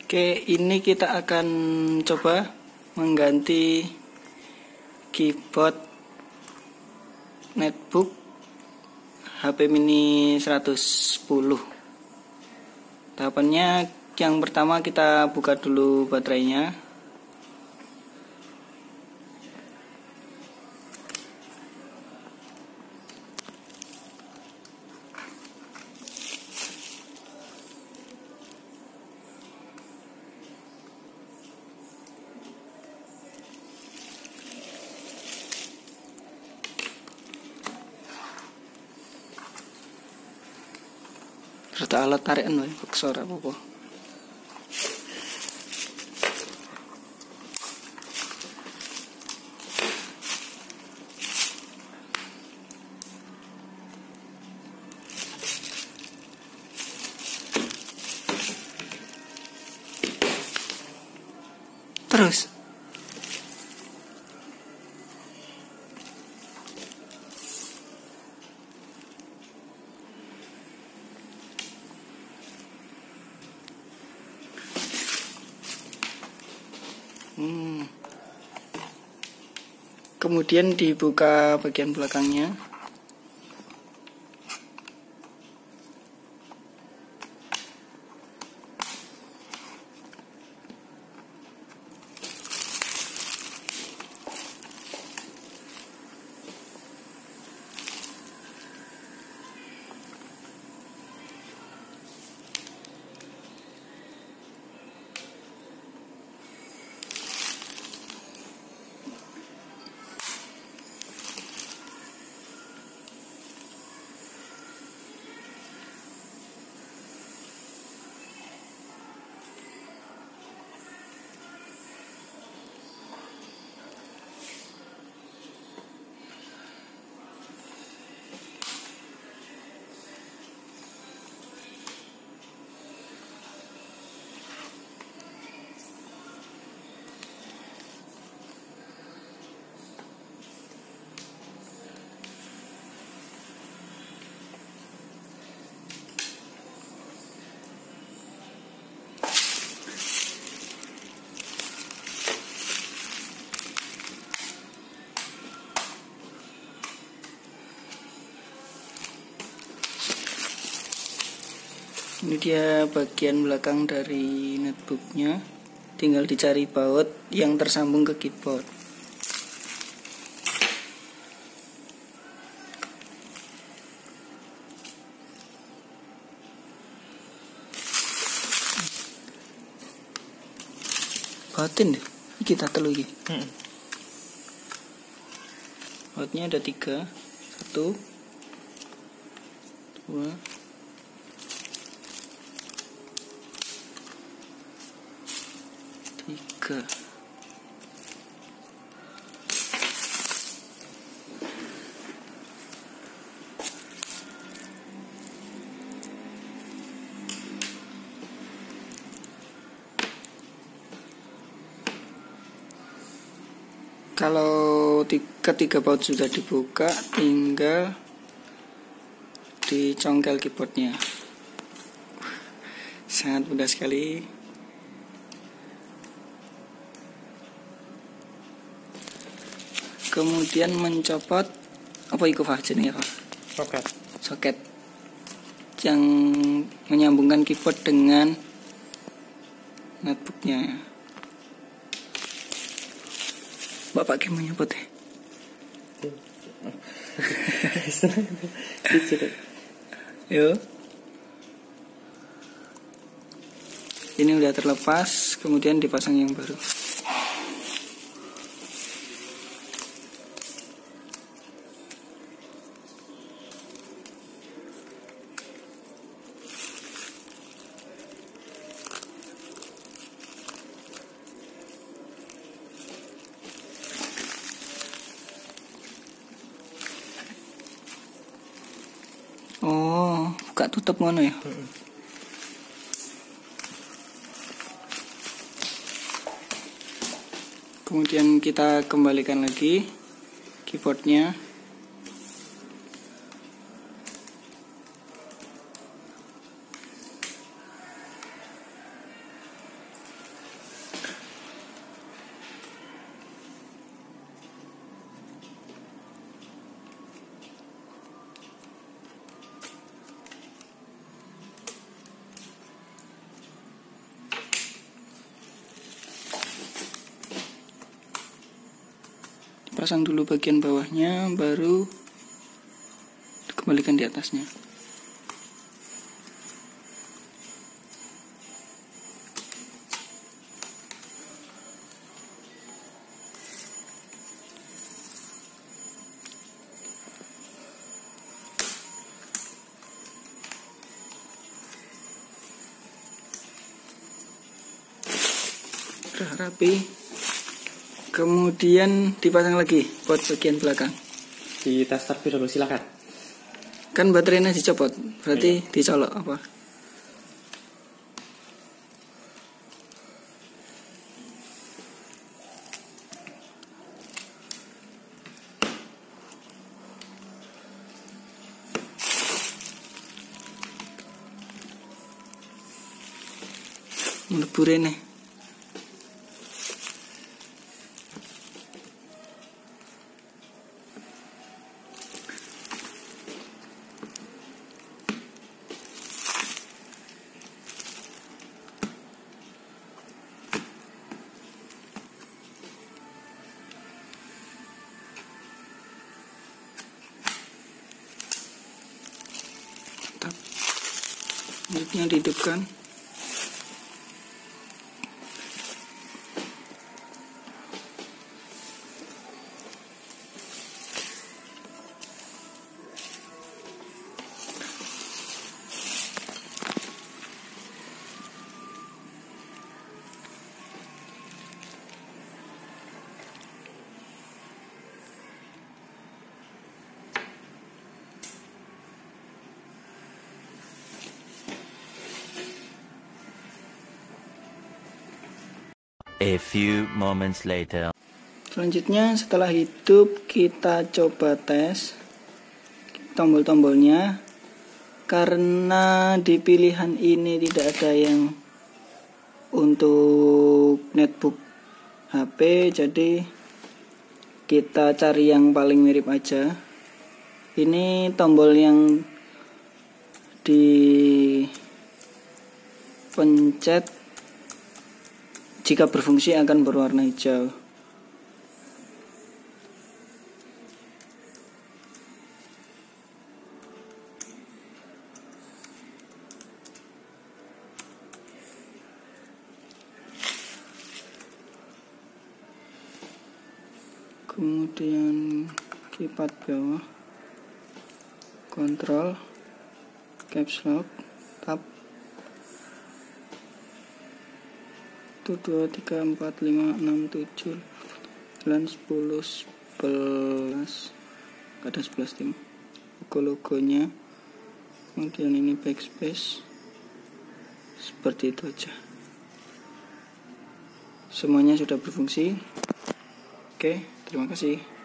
Oke, ini kita akan coba mengganti keyboard netbook HP mini 110. Tahapannya yang pertama kita buka dulu baterainya. Serta alat tarikan wae boxor apa-apa. Terus kemudian dibuka bagian belakangnya. Ini dia bagian belakang dari netbooknya. Tinggal dicari baut yang tersambung ke keyboard. Bautin deh, kita telu iki. Bautnya ada 3, 1, 2. Kalau ketiga baut sudah dibuka, tinggal dicongkel keyboardnya. Sangat mudah sekali. Kemudian mencopot apa itu jenenge, Pak? Soket yang menyambungkan keyboard dengan netbooknya. Bapak kayak menyebut ya? Yo. Ini udah terlepas, kemudian dipasang yang baru. Oh, buka tutup ngono ya? Kemudian kita kembalikan lagi keyboardnya. pasang dulu bagian bawahnya, baru kembalikan di atasnya. Rapi, kemudian dipasang lagi pot bagian belakang. Di tes terlebih dulu, silakan. Kan baterainya dicopot, berarti dicolok apa? Melebur ini. Selanjutnya dihidupkan. A few moments later. Selanjutnya setelah hidup kita coba tes tombol-tombolnya. Karena di pilihan ini tidak ada yang untuk netbook HP, jadi kita cari yang paling mirip aja. Ini tombol yang dipencet jika berfungsi akan berwarna hijau. Kemudian keypad bawah, kontrol, caps lock, tab, 1, 2, 3, 4, 5, 6, 7, 9, 10, 11, ada 11 tim logonya. Kemudian ini backspace, seperti itu aja. Semuanya sudah berfungsi. Oke, terima kasih.